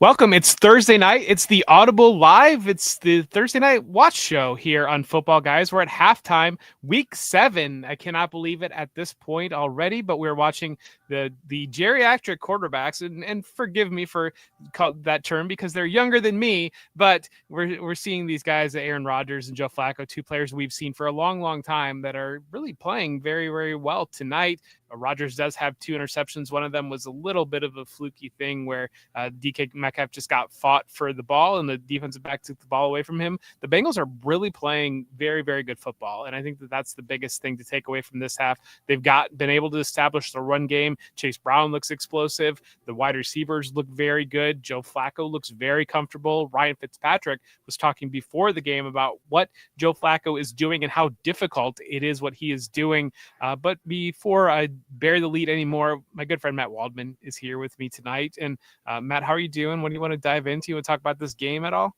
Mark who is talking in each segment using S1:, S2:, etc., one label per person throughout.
S1: Welcome. It's Thursday night. It's the Audible Live. It's the Thursday night watch show here on Football Guys. We're at halftime, week 7. I cannot believe it at this point already, but we're watching the geriatric quarterbacks, and forgive me for that term because they're younger than me, but we're seeing these guys, Aaron Rodgers and Joe Flacco, two players we've seen for a long, long time that are really playing very, very well tonight. Rodgers does have 2 interceptions. One of them was a little bit of a fluky thing where DK Metcalf just got fought for the ball and the defensive back took the ball away from him. The Bengals are really playing very, very good football, and I think that that's the biggest thing to take away from this half. They've been able to establish the run game. Chase Brown looks explosive. The wide receivers look very good. Joe Flacco looks very comfortable. Ryan Fitzpatrick was talking before the game about what Joe Flacco is doing and how difficult it is what he is doing. But before I bury the lead anymore, my good friend Matt Waldman is here with me tonight. And Matt, how are you doing? What do you want to dive into and talk about this game at all?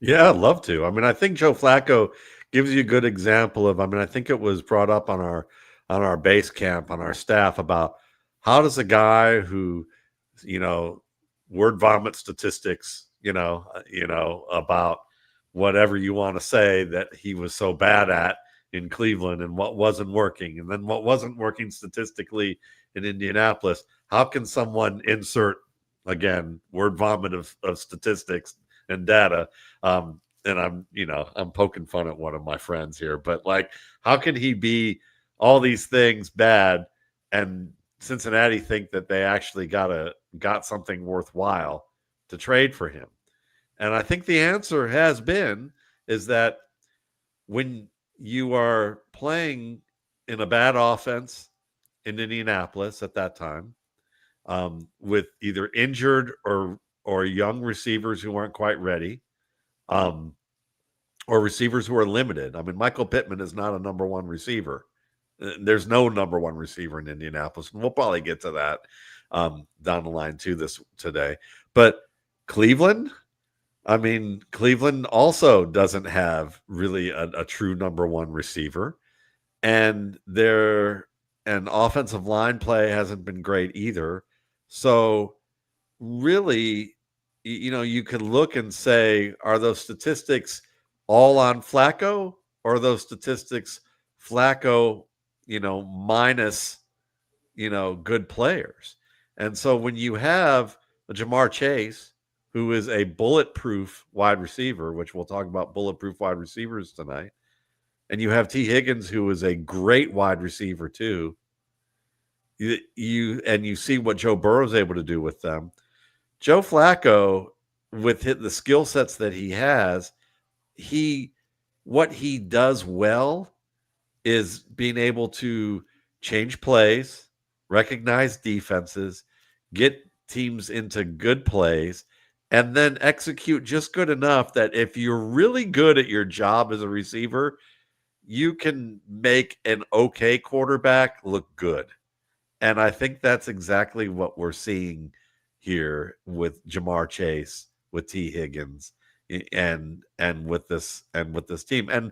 S2: Yeah, I'd love to. I think Joe Flacco gives you a good example of, I think it was brought up on our base camp, on our staff, about how does a guy who, word vomit statistics, about whatever you want to say that he was so bad at in Cleveland and what wasn't working, and then what wasn't working statistically in Indianapolis. How can someone insert, again, word vomit of statistics and data? And I'm poking fun at one of my friends here, but how can he be all these things bad and Cincinnati think that they actually got something worthwhile to trade for him? And I think the answer is that when you are playing in a bad offense in Indianapolis at that time, with either injured or young receivers who aren't quite ready, or receivers who are limited. Michael Pittman is not a number one receiver. There's no number one receiver in Indianapolis. And we'll probably get to that down the line too today. But Cleveland also doesn't have really a true number one receiver. And their offensive line play hasn't been great either. So really, you could look and say, are those statistics all on Flacco, or are those statistics Flacco, minus, good players? And so when you have a Jamar Chase, who is a bulletproof wide receiver, which we'll talk about bulletproof wide receivers tonight, and you have T. Higgins, who is a great wide receiver too, you see what Joe Burrow is able to do with them. Joe Flacco, with the skill sets that he has, what he does well is being able to change plays, recognize defenses, get teams into good plays, and then execute just good enough that if you're really good at your job as a receiver, you can make an okay quarterback look good. And I think that's exactly what we're seeing here with Jamar Chase, with T. Higgins, and with this team. And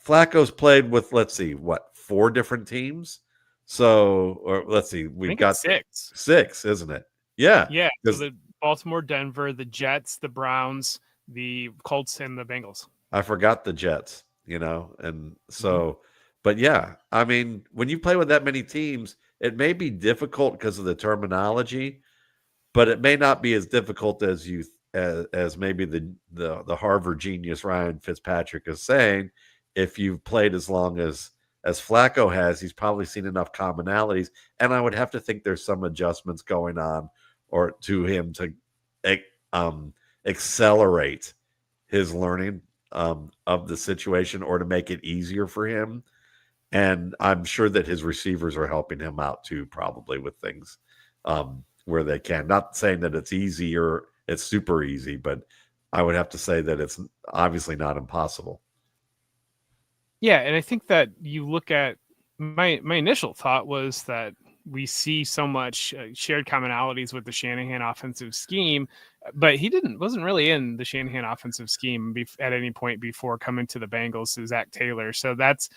S2: Flacco's played with, let's see, 4 different teams. So, or let's see, we've got
S1: 6.
S2: 6, isn't it? Yeah.
S1: Yeah. So the Baltimore, Denver, the Jets, the Browns, the Colts, and the Bengals.
S2: I forgot the Jets, and so, but yeah, when you play with that many teams, it may be difficult because of the terminology, but it may not be as difficult as as maybe the Harvard genius Ryan Fitzpatrick is saying. If you've played as long as Flacco has, he's probably seen enough commonalities, and I would have to think there's some adjustments going on or to him to accelerate his learning of the situation, or to make it easier for him. And I'm sure that his receivers are helping him out too, probably with things where they can. Not saying that it's easy or it's super easy, but I would have to say that it's obviously not impossible.
S1: Yeah, and I think that you look at my initial thought was that we see so much shared commonalities with the Shanahan offensive scheme, but he wasn't really in the Shanahan offensive scheme at any point before coming to the Bengals to Zach Taylor. So that's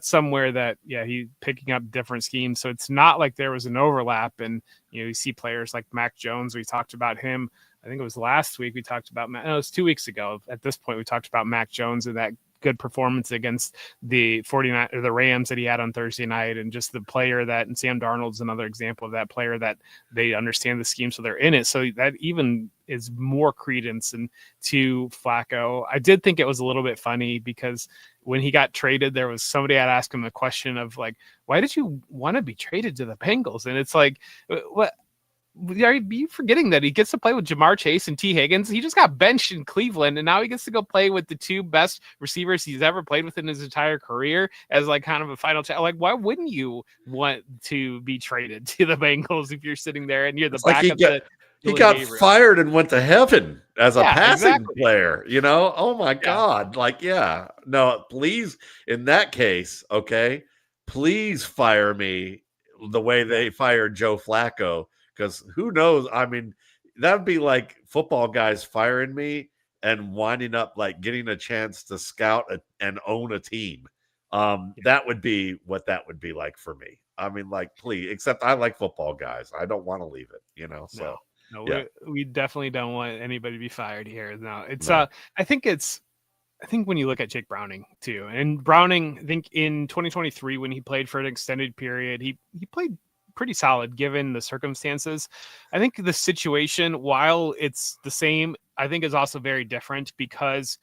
S1: somewhere that he picking up different schemes. So it's not like there was an overlap. And you see players like Mac Jones. We talked about him. I think it was last week we talked about. No, it was 2 weeks ago. At this point, we talked about Mac Jones and that good performance against the 49 or the Rams that he had on Thursday night, and just the player that, and Sam Darnold's another example of that player that they understand the scheme, so they're in it. So that even is more credence and to Flacco. I did think it was a little bit funny because when he got traded, there was somebody had asked him a question of like, why did you want to be traded to the Bengals? And it's like, what? Are you forgetting that he gets to play with Jamar Chase and T. Higgins? He just got benched in Cleveland, and now he gets to go play with the two best receivers he's ever played with in his entire career as like kind of a final chat. Like, why wouldn't you want to be traded to the Bengals if you're sitting there and you're the backup?
S2: He got fired and went to heaven as a passing player, Oh my God. Like, no, please, in that case, okay, please fire me the way they fired Joe Flacco. Because who knows? I mean, that would be like football guys firing me and winding up like getting a chance to scout and own a team. That would be what that would be like for me. I mean, like, please, except I like football guys. I don't want to leave it, So
S1: no, we definitely don't want anybody to be fired here. No, it's I think when you look at Jake Browning too, and Browning, I think in 2023 when he played for an extended period, he played pretty solid given the circumstances. I think the situation, while it's the same, I think is also very different because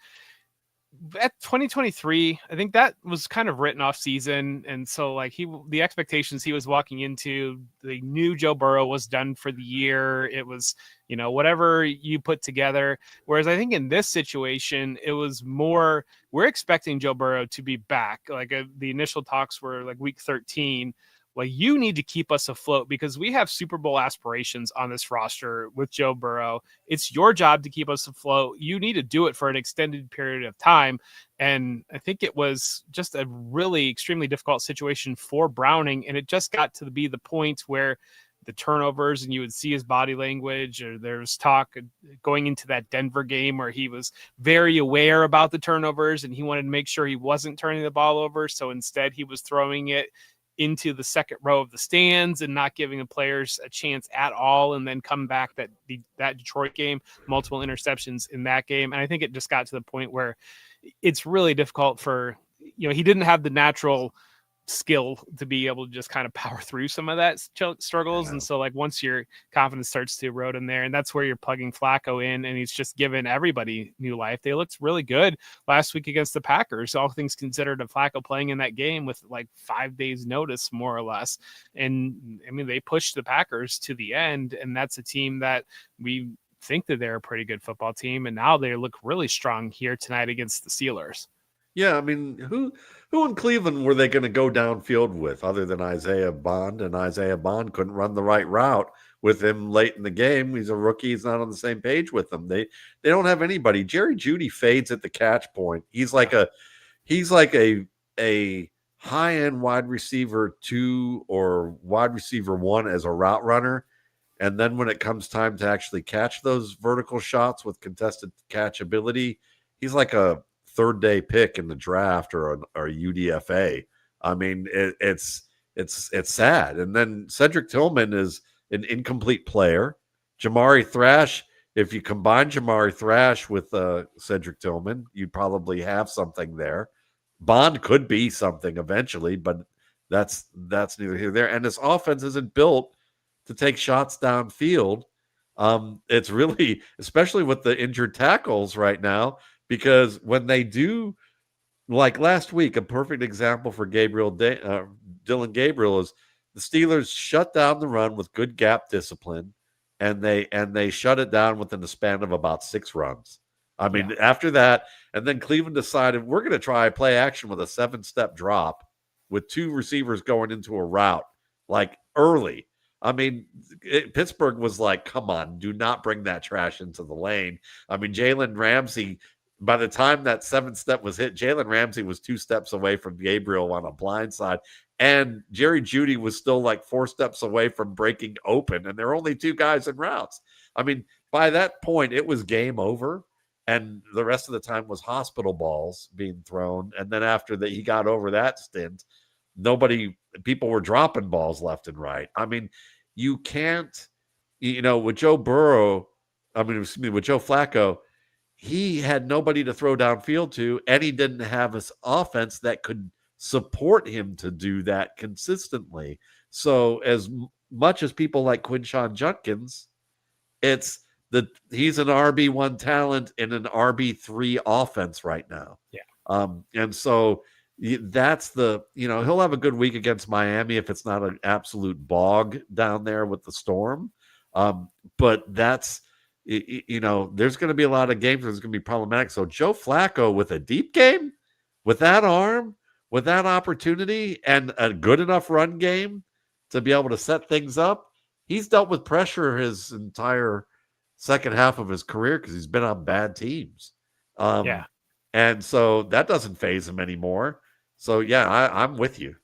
S1: at 2023, I think that was kind of written off season. And so like the expectations he was walking into, they knew Joe Burrow was done for the year. It was, whatever you put together. Whereas I think in this situation, it was more, we're expecting Joe Burrow to be back. Like the initial talks were like week 13. Well, you need to keep us afloat because we have Super Bowl aspirations on this roster with Joe Burrow. It's your job to keep us afloat. You need to do it for an extended period of time. And I think it was just a really extremely difficult situation for Browning. And it just got to be the point where the turnovers, and you would see his body language, or there was talk going into that Denver game where he was very aware about the turnovers and he wanted to make sure he wasn't turning the ball over. So instead he was throwing it into the second row of the stands and not giving the players a chance at all, and then come back that Detroit game, multiple interceptions in that game. And I think it just got to the point where it's really difficult for, he didn't have the natural skill to be able to just kind of power through some of that struggles. And so like once your confidence starts to erode in there, and that's where you're plugging Flacco in, and he's just given everybody new life. They looked really good last week against the Packers, all things considered, of Flacco playing in that game with like 5 days notice, more or less. And I mean, they pushed the Packers to the end, and that's a team that we think that they're a pretty good football team. And now they look really strong here tonight against the Steelers.
S2: Yeah, I mean, who in Cleveland were they going to go downfield with other than Isaiah Bond? And Isaiah Bond couldn't run the right route with him late in the game. He's a rookie. He's not on the same page with them. They don't have anybody. Jerry Jeudy fades at the catch point. He's like a high-end wide receiver 2 or wide receiver 1 as a route runner. And then when it comes time to actually catch those vertical shots with contested catchability, he's like a third-day pick in the draft or a UDFA. I mean, it's sad. And then Cedric Tillman is an incomplete player. Jamari Thrash, if you combine Jamari Thrash with Cedric Tillman, you'd probably have something there. Bond could be something eventually, but that's neither here nor there. And this offense isn't built to take shots downfield. It's really, especially with the injured tackles right now, because when they do, like last week, a perfect example for Dylan Gabriel is the Steelers shut down the run with good gap discipline, and they shut it down within the span of about 6 runs. I mean, after that, and then Cleveland decided we're going to try play action with a 7-step drop with 2 receivers going into a route like early. I mean, Pittsburgh was like, come on, do not bring that trash into the lane. I mean, Jalen Ramsey, by the time that 7th step was hit, Jalen Ramsey was 2 steps away from Gabriel on a blind side. and Jerry Jeudy was still like 4 steps away from breaking open, and there were only 2 guys in routes. I mean, by that point, it was game over, and the rest of the time was hospital balls being thrown. And then after that, he got over that stint, people were dropping balls left and right. I mean, you can't, with Joe Burrow, with Joe Flacco, he had nobody to throw downfield to, and he didn't have his offense that could support him to do that consistently. So as much as people like Quinshawn Judkins, it's he's an RB1 talent in an RB3 offense right now.
S1: Yeah.
S2: And so that's he'll have a good week against Miami if it's not an absolute bog down there with the storm. But that's, there's going to be a lot of games that's going to be problematic. So Joe Flacco with a deep game, with that arm, with that opportunity, and a good enough run game to be able to set things up, he's dealt with pressure his entire second half of his career because he's been on bad teams. And so that doesn't faze him anymore. So, yeah, I'm with you.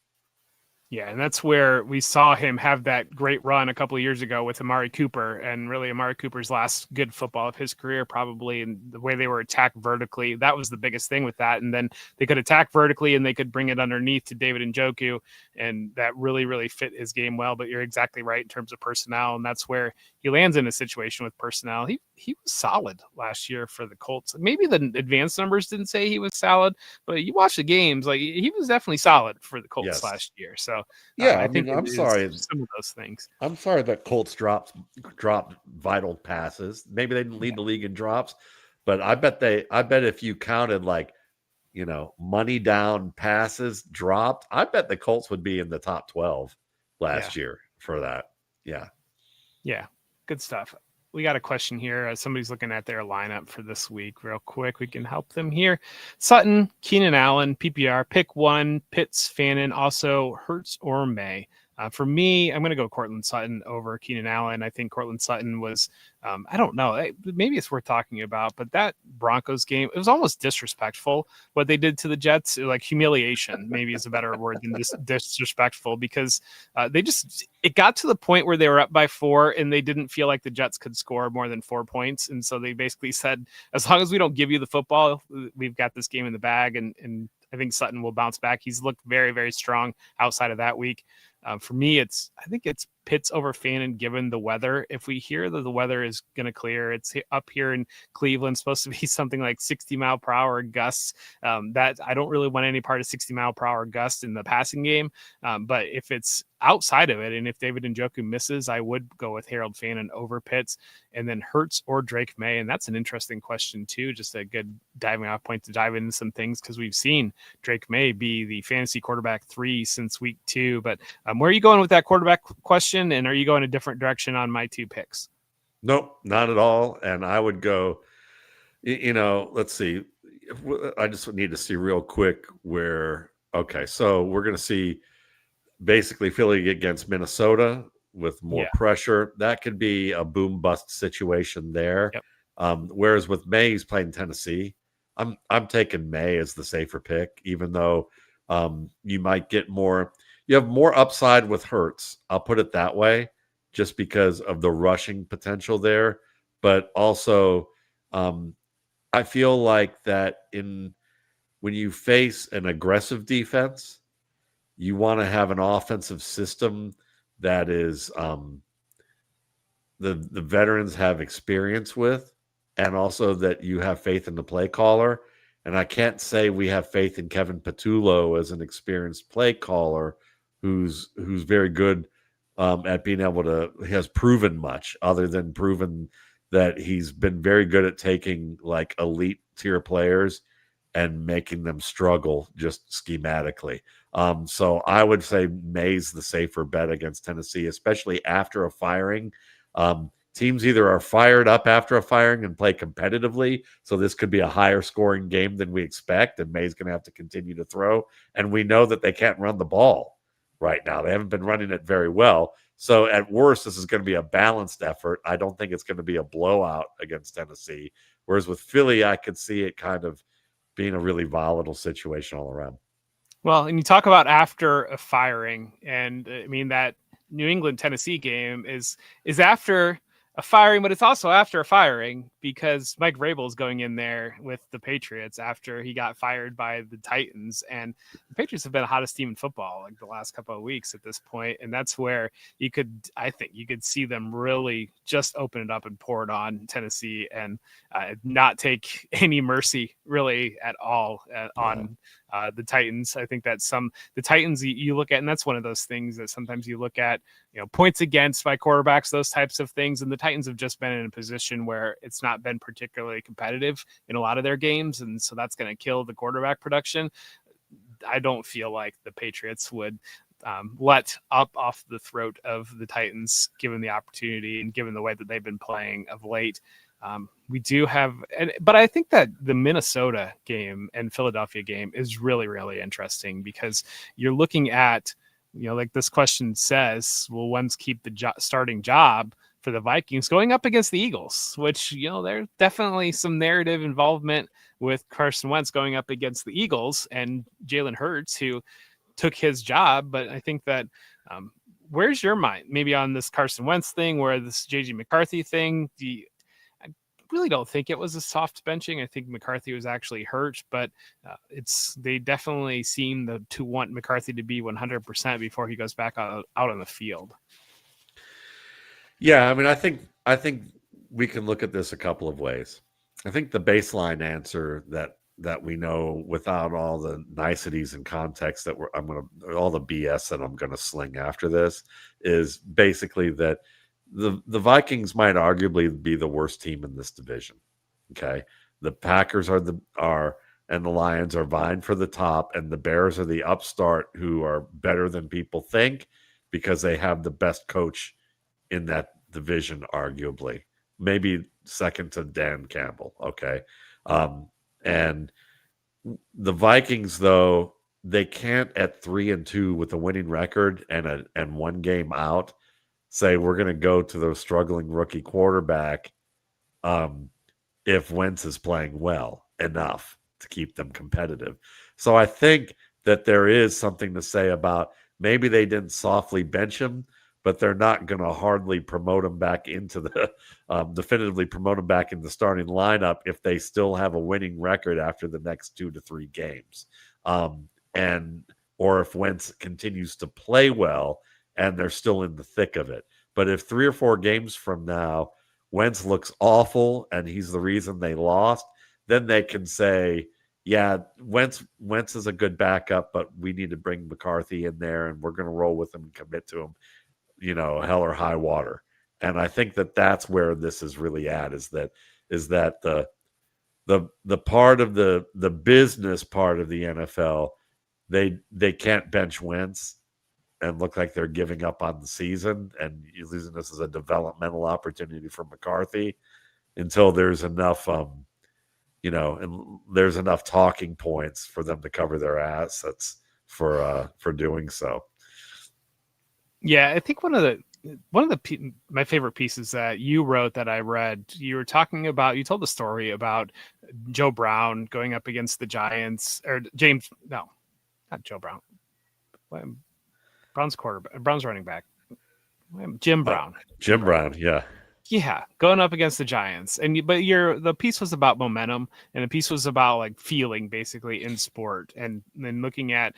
S1: Yeah, and that's where we saw him have that great run a couple of years ago with Amari Cooper, and really Amari Cooper's last good football of his career, probably, and the way they were attacked vertically. That was the biggest thing with that. And then they could attack vertically and they could bring it underneath to David Njoku, and that really, really fit his game well. But you're exactly right in terms of personnel, and that's where he lands in a situation with personnel. He was solid last year for the Colts. Maybe the advanced numbers didn't say he was solid, but you watch the games, like he was definitely solid for the Colts last year. So
S2: yeah,
S1: I think
S2: I'm sorry.
S1: Some of those things.
S2: I'm sorry that Colts dropped vital passes. Maybe they didn't lead the league in drops, but I bet if you counted money down passes dropped, I bet the Colts would be in the top 12 last year for that. Yeah.
S1: Yeah. Good stuff. We got a question here. Somebody's looking at their lineup for this week real quick. We can help them here. Sutton, Keenan Allen, PPR, pick one, Pitts, Fannin, also Hurts or May. For me, I'm going to go Cortland Sutton over Keenan Allen. I think Cortland Sutton was, I don't know, maybe it's worth talking about, but that Broncos game, it was almost disrespectful what they did to the Jets. Like humiliation, maybe is a better word than disrespectful, because it got to the point where they were up by 4 and they didn't feel like the Jets could score more than 4 points. And so they basically said, as long as we don't give you the football, we've got this game in the bag. And I think Sutton will bounce back. He's looked very, very strong outside of that week. For me, I think it's Pitts over Fannin given the weather. If we hear that the weather is going to clear, it's up here in Cleveland, supposed to be something like 60 mile per hour gusts. That I don't really want any part of 60 mile per hour gusts in the passing game. But if it's outside of it, and if David Njoku misses, I would go with Harold Fannin over Pitts, and then Hurts or Drake May. And that's an interesting question too. Just a good diving off point to dive into some things, because we've seen Drake May be the fantasy quarterback 3 since week 2. But where are you going with that quarterback question? And are you going a different direction on my 2 picks?
S2: Nope, not at all. And I would go, let's see. I just need to see real quick so we're going to see basically Philly against Minnesota with more pressure. That could be a boom bust situation there.
S1: Yep.
S2: Whereas with May, he's playing Tennessee. I'm taking May as the safer pick, even though you might get more. You have more upside with Hurts. I'll put it that way, just because of the rushing potential there. But also, I feel like that when you face an aggressive defense, you want to have an offensive system that is the veterans have experience with, and also that you have faith in the play caller. And I can't say we have faith in Kevin Patullo as an experienced play caller who's very good at being able to, he has proven much other than proven that he's been very good at taking like elite tier players and making them struggle just schematically. So I would say May's the safer bet against Tennessee, especially after a firing. Teams either are fired up after a firing and play competitively, so this could be a higher scoring game than we expect, and May's going to have to continue to throw. And we know that they can't run the ball right now. They haven't been running it very well. So at worst, this is going to be a balanced effort. I don't think it's going to be a blowout against Tennessee. Whereas with Philly, I could see it kind of being a really volatile situation all around.
S1: Well, and you talk about after a firing, and I mean that New England Tennessee game is after a firing, but it's also after a firing because Mike Vrabel is going in there with the Patriots after he got fired by the Titans, and the Patriots have been the hottest team in football like the last couple of weeks at this point, and that's where I think you could see them really just open it up and pour it on Tennessee and not take any mercy really at all
S2: Yeah.
S1: on the Titans. I think that the Titans you look at, and that's one of those things that sometimes you look at, points against by quarterbacks, those types of things. And the Titans have just been in a position where it's not been particularly competitive in a lot of their games, and so that's going to kill the quarterback production. I don't feel like the Patriots would let up off the throat of the Titans, given the opportunity and given the way that they've been playing of late. We do have, but I think that the Minnesota game and Philadelphia game is really, really interesting because you're looking at, like this question says, will Wentz keep the starting job for the Vikings going up against the Eagles, which, there's definitely some narrative involvement with Carson Wentz going up against the Eagles and Jalen Hurts, who took his job. But I think that, where's your mind maybe on this Carson Wentz thing, where this JJ McCarthy thing? I really don't think it was a soft benching. I think McCarthy was actually hurt, but they definitely seem to want McCarthy to be 100% before he goes back out on the field.
S2: Yeah, I mean, I think we can look at this a couple of ways. I think the baseline answer that we know without all the niceties and context that all the BS that I'm gonna sling after this is basically that the Vikings might arguably be the worst team in this division. Okay, the Packers are and the Lions are vying for the top, and the Bears are the upstart who are better than people think because they have the best coach in that division, arguably. Maybe second to Dan Campbell. Okay. And the Vikings, though, they can't at 3-2 with a winning record and one game out say we're going to go to the struggling rookie quarterback um, if Wentz is playing well enough to keep them competitive. So I think that there is something to say about maybe they didn't softly bench him, but they're not going to hardly promote him back into the definitively promote him back in the starting lineup if they still have a winning record after the next 2 to 3 games. And or if Wentz continues to play well and they're still in the thick of it. But if 3 or 4 games from now Wentz looks awful and he's the reason they lost, then they can say, yeah, Wentz is a good backup, but we need to bring McCarthy in there and we're going to roll with him and commit to him, hell or high water. And I think that that's where this is really at is that the part of the business part of the NFL, they can't bench Wentz and look like they're giving up on the season and using this as a developmental opportunity for McCarthy until there's enough, and there's enough talking points for them to cover their assets for doing so.
S1: Yeah, I think one of my favorite pieces that you wrote that I read, you were talking about, you told the story about Joe Brown going up against the Giants, or not Joe Brown. Brown's running back. Jim Brown.
S2: Jim Brown, yeah.
S1: Yeah, going up against the Giants, but the piece was about momentum, and the piece was about like feeling basically in sport, and then looking at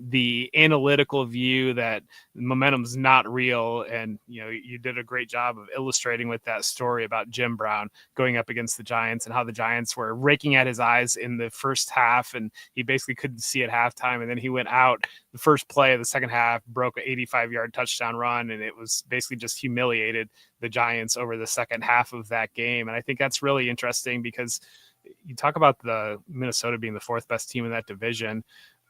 S1: the analytical view that momentum's not real, and you did a great job of illustrating with that story about Jim Brown going up against the Giants and how the Giants were raking at his eyes in the first half, and he basically couldn't see at halftime, and then he went out the first play of the second half, broke an 85-yard touchdown run, and it was basically just humiliated the Giants over the second half of that game. And I think that's really interesting because you talk about the Minnesota being the fourth best team in that division.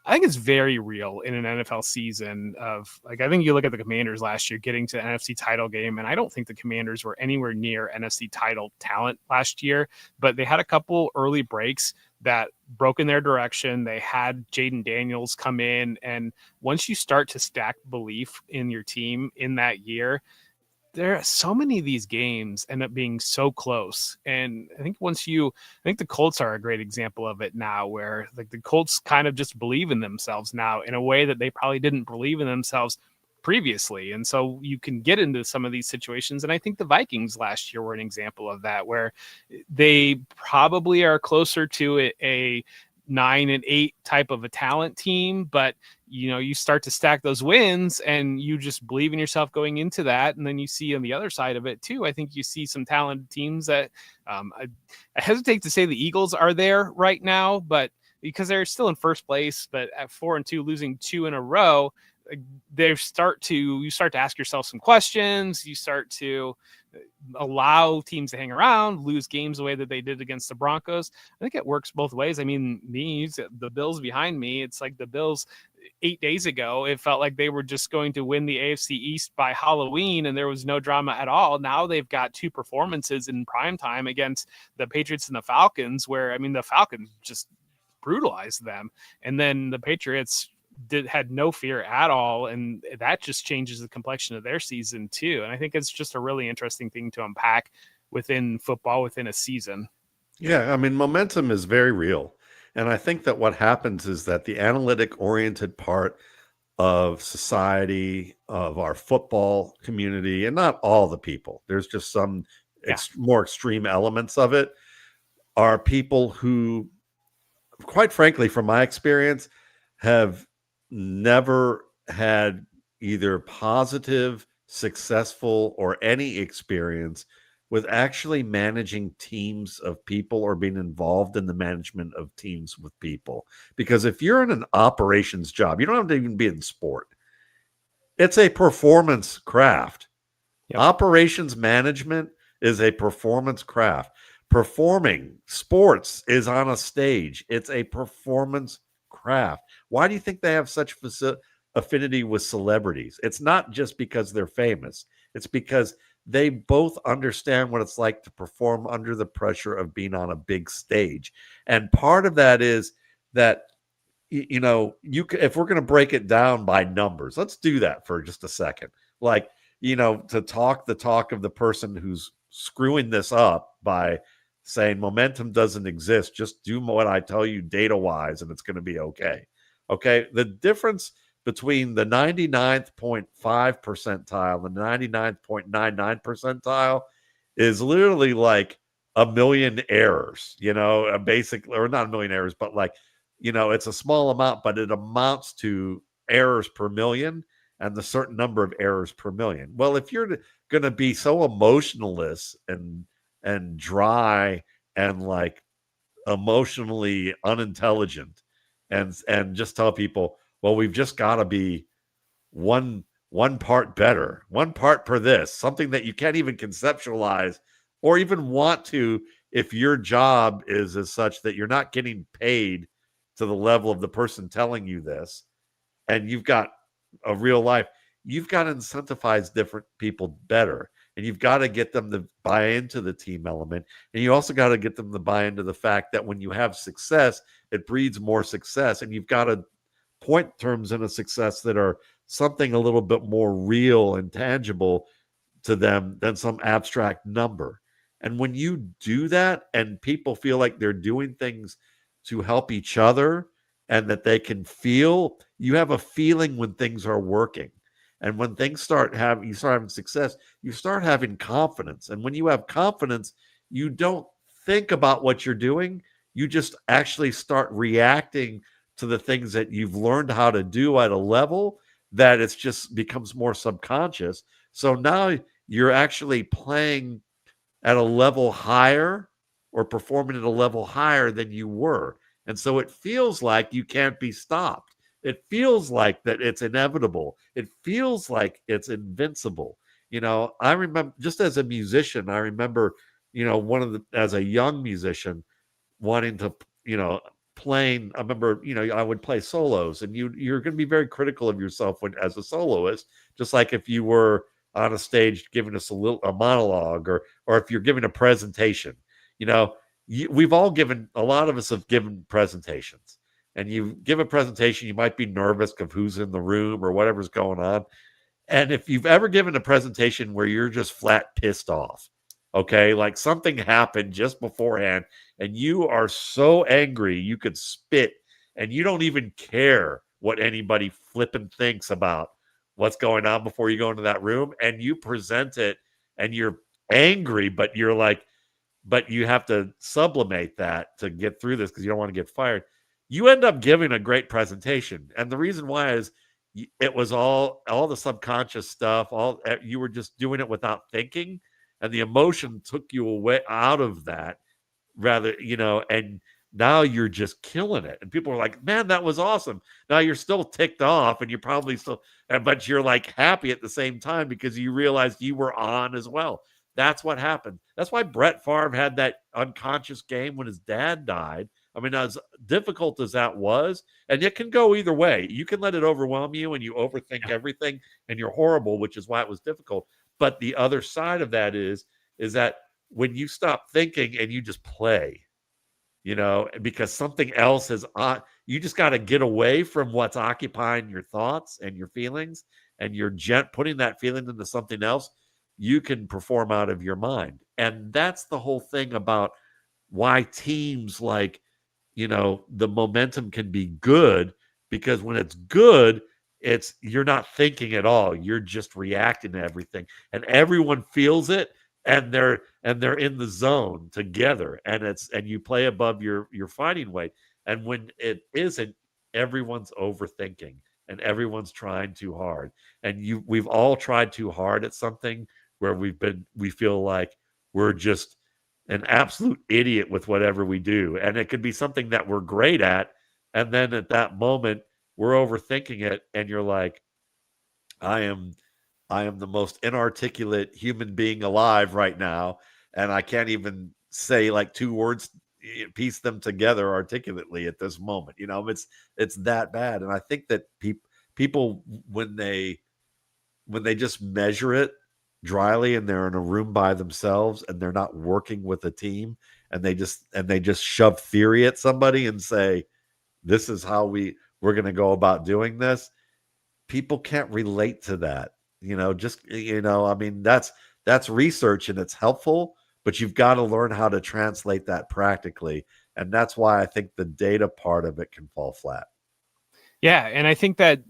S1: I think it's very real in an NFL season of I think you look at the Commanders last year getting to the NFC title game, and I don't think the Commanders were anywhere near NFC title talent last year, but they had a couple early breaks that broke in their direction. They had Jaden Daniels come in, and once you start to stack belief in your team in that year, there are so many of these games end up being so close. And I think I think the Colts are a great example of it now, where like the Colts kind of just believe in themselves now in a way that they probably didn't believe in themselves previously. And so you can get into some of these situations. And I think the Vikings last year were an example of that, where they probably are closer to a 9-8 type of a talent team, but you start to stack those wins and you just believe in yourself going into that. And then you see on the other side of it too, I think you see some talented teams that I hesitate to say the Eagles are there right now, but because they're still in first place, but at 4-2, losing 2 in a row, you start to ask yourself some questions. You start to allow teams to hang around, lose games the way that they did against the Broncos. I think it works both ways. I mean, the Bills behind me, it's like the Bills 8 days ago, it felt like they were just going to win the AFC East by Halloween and there was no drama at all. Now they've got 2 performances in prime time against the Patriots and the Falcons, where, I mean, the Falcons just brutalized them. And then the Patriots had no fear at all, and that just changes the complexion of their season too. And I think it's just a really interesting thing to unpack within football within a season.
S2: Yeah, I mean, momentum is very real. And I think that what happens is that the analytic oriented part of society, of our football community, and not all the people, there's just some more extreme elements of it, are people who, quite frankly, from my experience, have never had either positive, successful, or any experience with actually managing teams of people or being involved in the management of teams with people. Because if you're in an operations job, you don't have to even be in sport. It's a performance craft. Yep. Operations management is a performance craft. Performing sports is on a stage. It's a performance craft. Why do you think they have such affinity with celebrities? It's not just because they're famous. It's because they both understand what it's like to perform under the pressure of being on a big stage. And part of that is that, if we're going to break it down by numbers, let's do that for just a second. Like, to talk the talk of the person who's screwing this up by saying momentum doesn't exist, just do what I tell you data wise and it's going to be okay. Okay. The difference between the 99.5 percentile and the 99.99 percentile is literally like a million errors, basically, or not a million errors, but like, it's a small amount, but it amounts to errors per million and the certain number of errors per million. Well, if you're going to be so emotionless and dry and like emotionally unintelligent and just tell people, well, we've just got to be one part better, one part per this, something that you can't even conceptualize or even want to, if your job is as such that you're not getting paid to the level of the person telling you this, and you've got a real life, you've got to incentivize different people better. And you've got to get them to buy into the team element. And you also got to get them to buy into the fact that when you have success, it breeds more success. And you've got to point terms in a success that are something a little bit more real and tangible to them than some abstract number. And when you do that and people feel like they're doing things to help each other and that they can feel, you have a feeling when things are working. And when things you start having success, you start having confidence. And when you have confidence, you don't think about what you're doing. You just actually start reacting to the things that you've learned how to do at a level that it's just becomes more subconscious. So now you're actually playing at a level higher or performing at a level higher than you were. And so it feels like you can't be stopped. It feels like that it's inevitable. It feels like it's invincible. I remember just as a musician, I remember, as a young musician wanting to, playing, I remember, I would play solos and you're going to be very critical of yourself as a soloist, just like if you were on a stage giving us a monologue or if you're giving a presentation, we've all given, a lot of us have given presentations. And you give a presentation, you might be nervous of who's in the room or whatever's going on. And if you've ever given a presentation where you're just flat pissed off, okay, like something happened just beforehand and you are so angry you could spit and you don't even care what anybody flipping thinks about what's going on before you go into that room, and you present it and you're angry, but you're like, but you have to sublimate that to get through this because you don't want to get fired. You end up giving a great presentation, and the reason why is it was all the subconscious stuff. All you were just doing it without thinking, and the emotion took you away out of that, rather, and now you're just killing it, and people are like, man, that was awesome. Now you're still ticked off, and you're probably still, but you're like happy at the same time because you realized you were on as well. That's what happened. That's why Brett Favre had that unconscious game when his dad died. I mean, as difficult as that was, and it can go either way. You can let it overwhelm you and you overthink everything and you're horrible, which is why it was difficult. But the other side of that is that when you stop thinking and you just play, because something else is on, you just got to get away from what's occupying your thoughts and your feelings, and you're putting that feeling into something else. You can perform out of your mind. And that's the whole thing about why teams like, the momentum can be good, because when it's good, you're not thinking at all. You're just reacting to everything, and everyone feels it, and they're in the zone together, and you play above your fighting weight. And when it isn't, everyone's overthinking and everyone's trying too hard. And we've all tried too hard at something where we feel like we're just an absolute idiot with whatever we do. And it could be something that we're great at. And then at that moment, we're overthinking it. And you're like, I am the most inarticulate human being alive right now. And I can't even say like two words, piece them together articulately at this moment. It's that bad. And I think that people, when they just measure it dryly and they're in a room by themselves and they're not working with a team, and they just shove theory at somebody and say, this is how we're going to go about doing this. People can't relate to that. I mean, that's research and it's helpful, but you've got to learn how to translate that practically. And that's why I think the data part of it can fall flat.
S1: Yeah, and I think that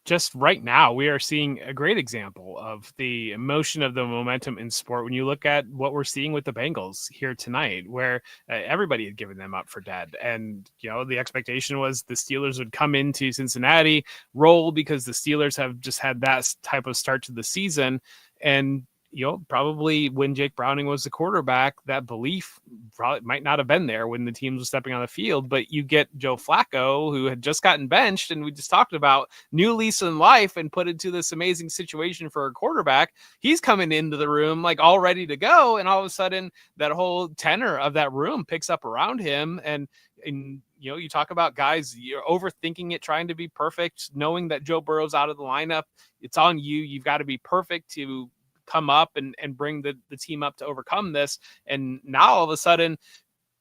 S1: just right now we are seeing a great example of the emotion of the momentum in sport when you look at what we're seeing with the Bengals here tonight, where everybody had given them up for dead. And the expectation was the Steelers would come into Cincinnati, roll, because the Steelers have just had that type of start to the season. And probably when Jake Browning was the quarterback, that belief probably might not have been there when the teams were stepping on the field. But you get Joe Flacco, who had just gotten benched, and we just talked about new lease in life and put into this amazing situation for a quarterback. He's coming into the room like all ready to go, and all of a sudden that whole tenor of that room picks up around him. And you talk about guys, you're overthinking it, trying to be perfect, knowing that Joe Burrow's out of the lineup. It's on you. You've got to be perfect to come up and bring the team up to overcome this. And now all of a sudden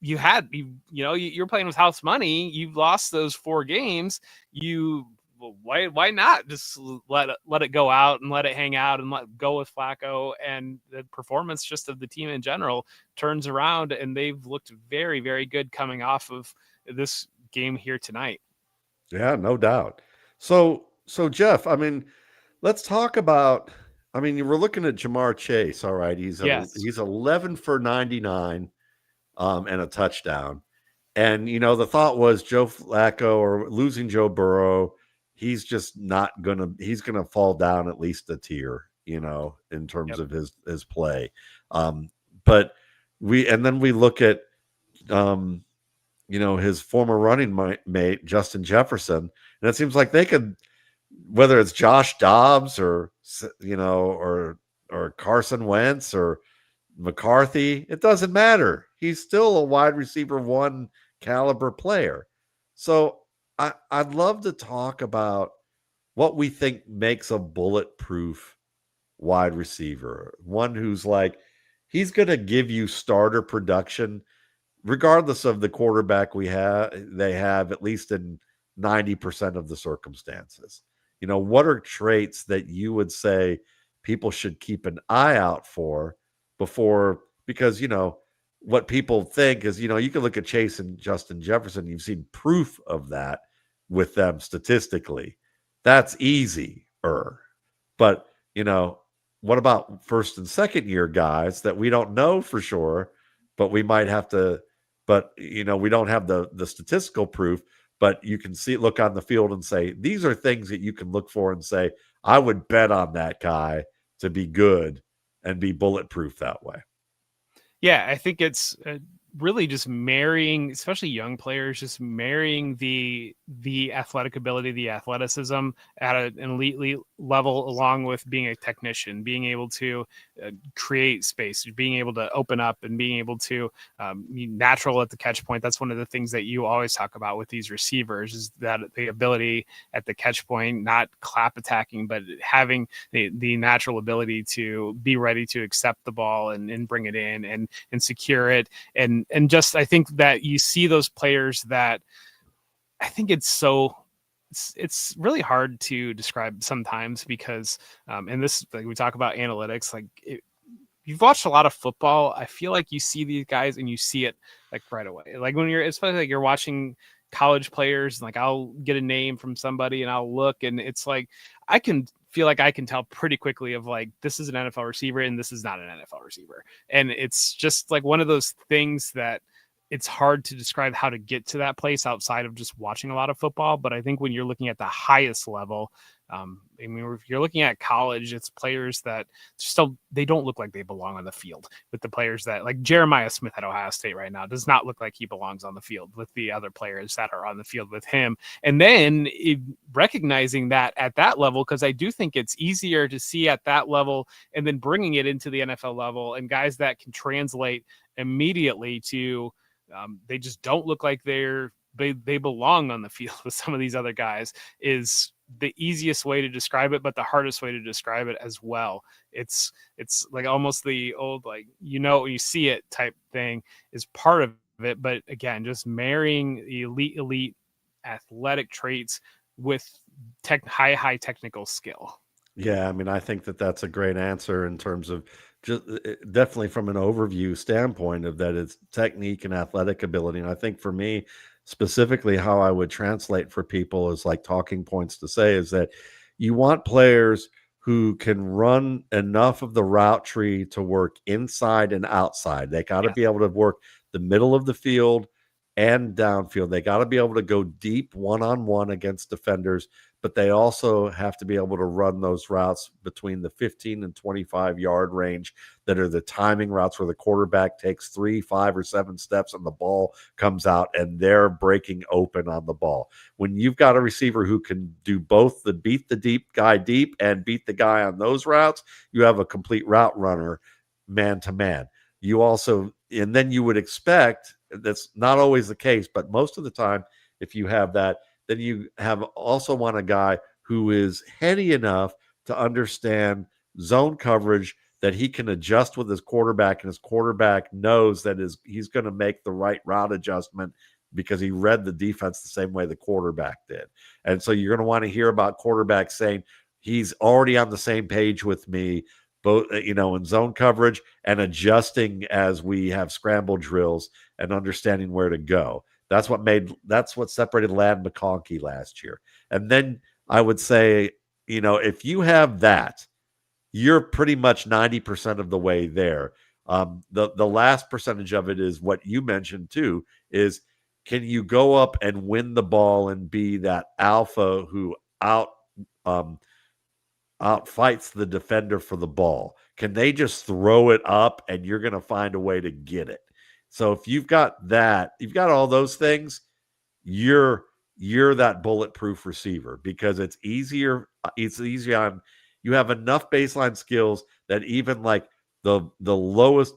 S1: you're playing with house money. You've lost those 4 games. Why not just let it go out and let it hang out and let go with Flacco? And the performance just of the team in general turns around, and they've looked very, very good coming off of this game here tonight.
S2: Yeah, no doubt. So Jeff, I mean, let's talk about. I mean, we're looking at Jamar Chase. All right,
S1: Yes.
S2: he's 11 for 99, and a touchdown. And the thought was Joe Flacco, or losing Joe Burrow, he's just not gonna. He's gonna fall down at least a tier, in terms
S1: Yep.
S2: of his play. But then we look at his former running mate, Justin Jefferson. And it seems like they could, whether it's Josh Dobbs or Carson Wentz or McCarthy, it doesn't matter. He's still a wide receiver 1 caliber player. So I'd love to talk about what we think makes a bulletproof wide receiver, one who's like, he's going to give you starter production regardless of the quarterback they have, at least in 90% of the circumstances. What are traits that you would say people should keep an eye out for before, because, what people think is, you can look at Chase and Justin Jefferson, you've seen proof of that with them statistically. That's easy. But, what about first and second year guys that we don't know for sure, but we might have to, but, we don't have the statistical proof, but you can look on the field and say, these are things that you can look for and say, I would bet on that guy to be good and be bulletproof that way.
S1: Yeah, I think it's really just marrying, especially young players, just marrying the athletic ability, the athleticism at an elite level, along with being a technician, being able to create space, being able to open up, and being able to be natural at the catch point. That's one of the things that you always talk about with these receivers, is that the ability at the catch point, not clap attacking, but having the natural ability to be ready to accept the ball and bring it in and secure it. And just, I think that you see those players that I think it's really hard to describe sometimes, because and this, like, we talk about analytics, like you've watched a lot of football, I feel like you see these guys and you see it like right away. Like when you're, especially like you're watching college players, like I'll get a name from somebody and I'll look, and it's like I can feel like I can tell pretty quickly of like, this is an NFL receiver and this is not an NFL receiver. And it's just like one of those things that it's hard to describe how to get to that place outside of just watching a lot of football. But I think when you're looking at the highest level, I mean, if you're looking at college, it's players that still, they don't look like they belong on the field with the players that, like Jeremiah Smith at Ohio State right now, does not look like he belongs on the field with the other players that are on the field with him. And then recognizing that at that level, because I do think it's easier to see at that level and then bringing it into the NFL level, and guys that can translate immediately to they just don't look like they belong on the field with some of these other guys, is the easiest way to describe it, but the hardest way to describe it as well. It's like almost the old, like, you see it type thing is part of it. But again, just marrying elite athletic traits with high technical skill.
S2: Yeah, I mean, I think that that's a great answer in terms of just definitely from an overview standpoint of that it's technique and athletic ability. And I think for me, specifically, how I would translate for people is like talking points to say is that you want players who can run enough of the route tree to work inside and outside. They got to
S1: Yeah.
S2: be able to work the middle of the field and downfield. They got to be able to go deep one on one against defenders, but they also have to be able to run those routes between the 15 and 25-yard range that are the timing routes where the quarterback takes 3, 5, or 7 steps and the ball comes out and they're breaking open on the ball. When you've got a receiver who can do both the beat the deep guy deep and beat the guy on those routes, you have a complete route runner man to man. You also, and then you would expect, that's not always the case, but most of the time, if you have that, then you have also want a guy who is heady enough to understand zone coverage, that he can adjust with his quarterback, and his quarterback knows that he's going to make the right route adjustment because he read the defense the same way the quarterback did. And so you're going to want to hear about quarterbacks saying he's already on the same page with me, both in zone coverage and adjusting as we have scramble drills and understanding where to go. That's what separated Ladd McConkey last year. And then I would say, if you have that, you're pretty much 90% of the way there. The last percentage of it is what you mentioned too, is can you go up and win the ball and be that alpha who outfights the defender for the ball? Can they just throw it up and you're going to find a way to get it? So if you've got that, you've got all those things, you're that bulletproof receiver, because it's easier. It's easier on, you have enough baseline skills that even like the lowest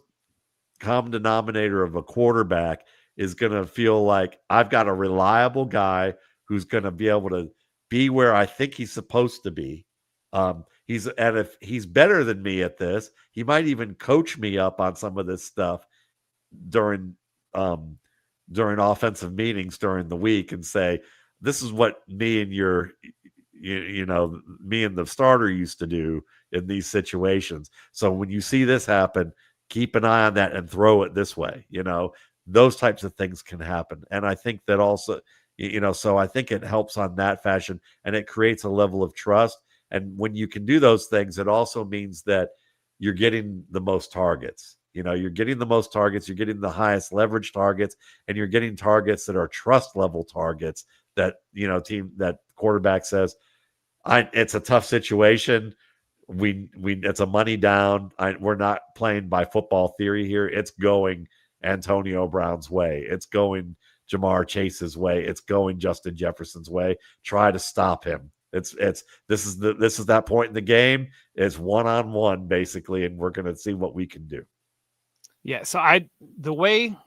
S2: common denominator of a quarterback is going to feel like I've got a reliable guy who's going to be able to be where I think he's supposed to be. And if he's better than me at this, he might even coach me up on some of this stuff during offensive meetings during the week and say, this is what me and me and the starter used to do in these situations. So when you see this happen, keep an eye on that and throw it this way. Those types of things can happen. And I think that also, so I think it helps on that fashion, and it creates a level of trust. And when you can do those things, it also means that you're getting the most targets. You're getting the most targets, you're getting the highest leverage targets, and you're getting targets that are trust level targets that, that quarterback says, it's a tough situation. We it's a money down. We're not playing by football theory here. It's going Antonio Brown's way. It's going Jamar Chase's way. It's going Justin Jefferson's way. Try to stop him. This is that point in the game. It's 1-on-1 basically, and we're going to see what we can do.
S1: Yeah. So the way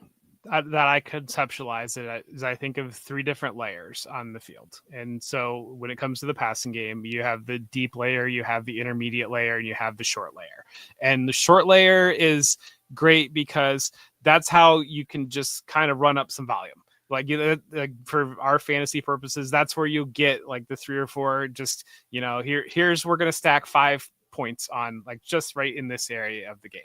S1: that I conceptualize it is I think of three different layers on the field. And so when it comes to the passing game, you have the deep layer, you have the intermediate layer, and you have the short layer. And the short layer is great because that's how you can just kind of run up some volume. Like for our fantasy purposes, that's where you get like the 3 or 4, just, here's, we're going to stack 5 points on like just right in this area of the game.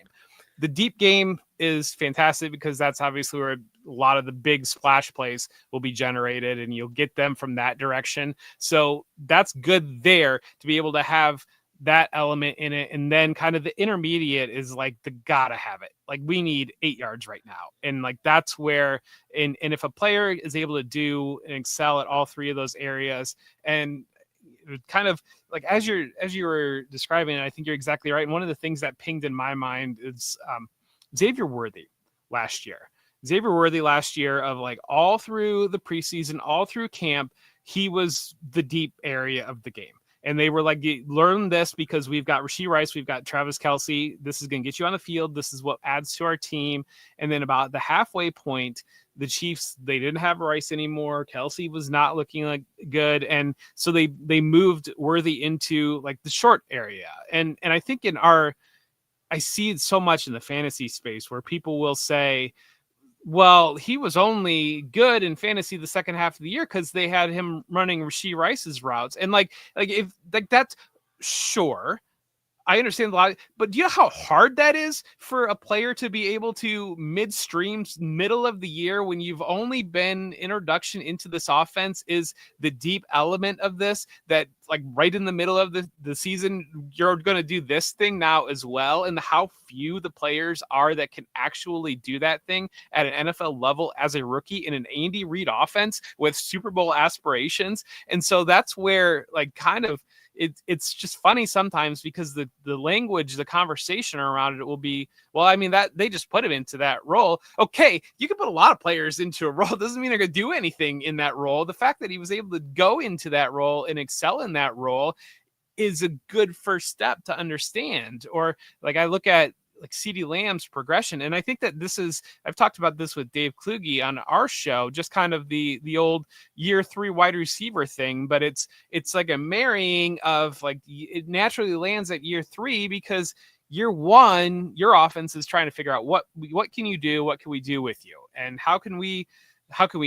S1: The deep game is fantastic because that's obviously where a lot of the big splash plays will be generated, and you'll get them from that direction. So that's good there to be able to have that element in it. And then kind of the intermediate is like the gotta have it. Like we need 8 yards right now. And like that's where, and if a player is able to do and excel at all 3 of those areas, and kind of like as you were describing it, I think you're exactly right. And one of the things that pinged in my mind is Xavier Worthy last year of like all through the preseason, all through camp, he was the deep area of the game. And they were like, learn this because we've got Rashee Rice, we've got Travis Kelce. This is going to get you on the field. This is what adds to our team. And then about the halfway point, the Chiefs, they didn't have Rice anymore. Kelce was not looking like good. And so they moved Worthy into like the short area. And I think I see it so much in the fantasy space where people will say, well, he was only good in fantasy the second half of the year because they had him running Rashee Rice's routes. And like if like that's sure, I understand a lot, but do you know how hard that is for a player to be able to midstream, middle of the year, when you've only been introduction into this offense, is the deep element of this, that like right in the middle of the season, you're going to do this thing now as well. And how few the players are that can actually do that thing at an NFL level as a rookie in an Andy Reid offense with Super Bowl aspirations. And so that's where like kind of, it's just funny sometimes because the language, the conversation around it will be, well, I mean, that they just put him into that role. Okay, you can put a lot of players into a role. Doesn't mean they're going to do anything in that role. The fact that he was able to go into that role and excel in that role is a good first step to understand. Or like I look at like CeeDee Lamb's progression. And I think that I've talked about this with Dave Kluge on our show, just kind of the old year 3 wide receiver thing, but it's like a marrying of like, it naturally lands at year 3 because year 1, your offense is trying to figure out what can you do? What can we do with you? And how can we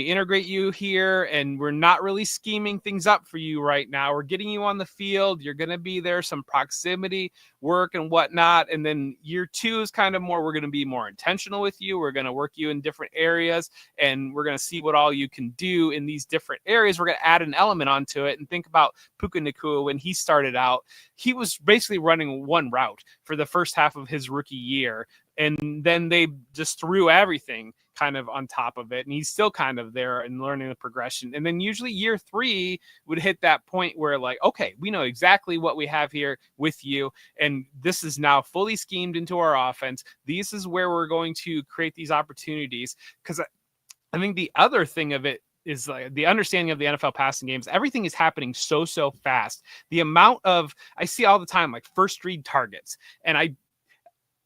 S1: integrate you here? And we're not really scheming things up for you right now. We're getting you on the field. You're going to be there, some proximity work and whatnot. And then year 2 is kind of more, we're going to be more intentional with you. We're going to work you in different areas, and we're going to see what all you can do in these different areas. We're going to add an element onto it. And think about Puka Nacua. When he started out, he was basically running one route for the first half of his rookie year. And then they just threw everything kind of on top of it. And he's still kind of there and learning the progression. And then usually year 3 would hit that point where like, okay, we know exactly what we have here with you. And this is now fully schemed into our offense. This is where we're going to create these opportunities. Because I think the other thing of it is like the understanding of the NFL passing games. Everything is happening so fast. The amount of, I see all the time, like first read targets. And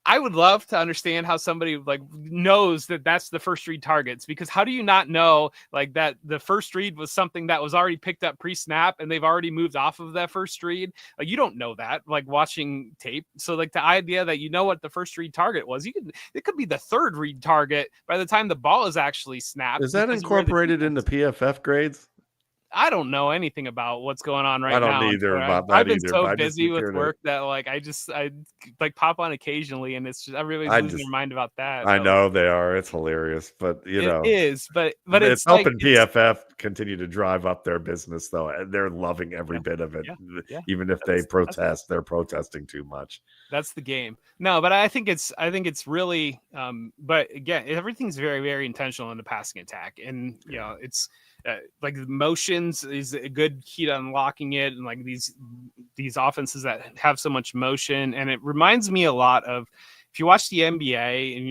S1: I would love to understand how somebody like knows that that's the first read targets, because how do you not know like that the first read was something that was already picked up pre-snap and they've already moved off of that first read? Like you don't know that, like watching tape. So like the idea that you know what the first read target was, it could be the third read target by the time the ball is actually snapped.
S2: Is that incorporated into PFF grades?
S1: I don't know anything about what's going on
S2: I
S1: right
S2: don't
S1: now.
S2: either about
S1: I've
S2: that
S1: been
S2: either,
S1: so
S2: but I just
S1: busy
S2: be
S1: with
S2: curious.
S1: work that like I like pop on occasionally, and it's just everybody's
S2: I
S1: losing their
S2: just
S1: mind about that.
S2: I
S1: But like
S2: know they are. It's hilarious, but
S1: it is, but
S2: it's
S1: it's like
S2: helping
S1: it's
S2: PFF continue to drive up their business though, and they're loving every
S1: yeah,
S2: bit of it,
S1: yeah, yeah.
S2: even if they
S1: That's
S2: protest. They're protesting too much.
S1: That's the game. No, but I think it's really but again, everything's very, very intentional in the passing attack. And
S2: Yeah.
S1: it's like the motions is a good key to unlocking it, and like these offenses that have so much motion. And it reminds me a lot of, if you watch the NBA and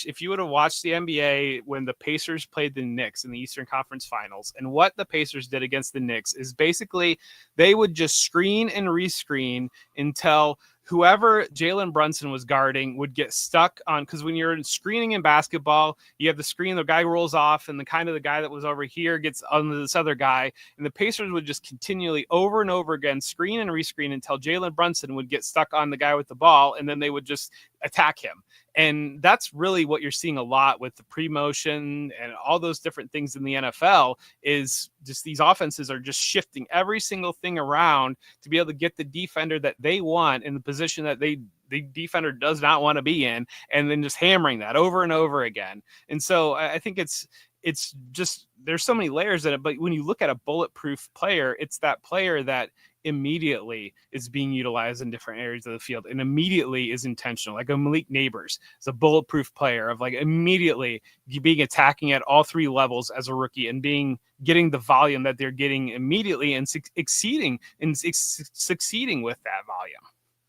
S1: if you would have watched the NBA when the Pacers played the Knicks in the Eastern Conference Finals, and what the Pacers did against the Knicks is basically they would just screen and rescreen until whoever Jalen Brunson was guarding would get stuck on, because when you're screening in basketball, you have the screen, the guy rolls off, and the guy that was over here gets on this other guy. And the Pacers would just continually over and over again screen and rescreen until Jalen Brunson would get stuck on the guy with the ball, and then they would just attack him. And that's really what you're seeing a lot with the pre-motion and all those different things in the NFL, is just these offenses are just shifting every single thing around to be able to get the defender that they want in the position that the defender does not want to be in, and then just hammering that over and over again. And so I think it's just, there's so many layers in it. But when you look at a bulletproof player, it's that player that immediately is being utilized in different areas of the field and immediately is intentional. Like a Malik Neighbors is a bulletproof player of like immediately being attacking at all three levels as a rookie and getting the volume that they're getting immediately and succeeding with that volume.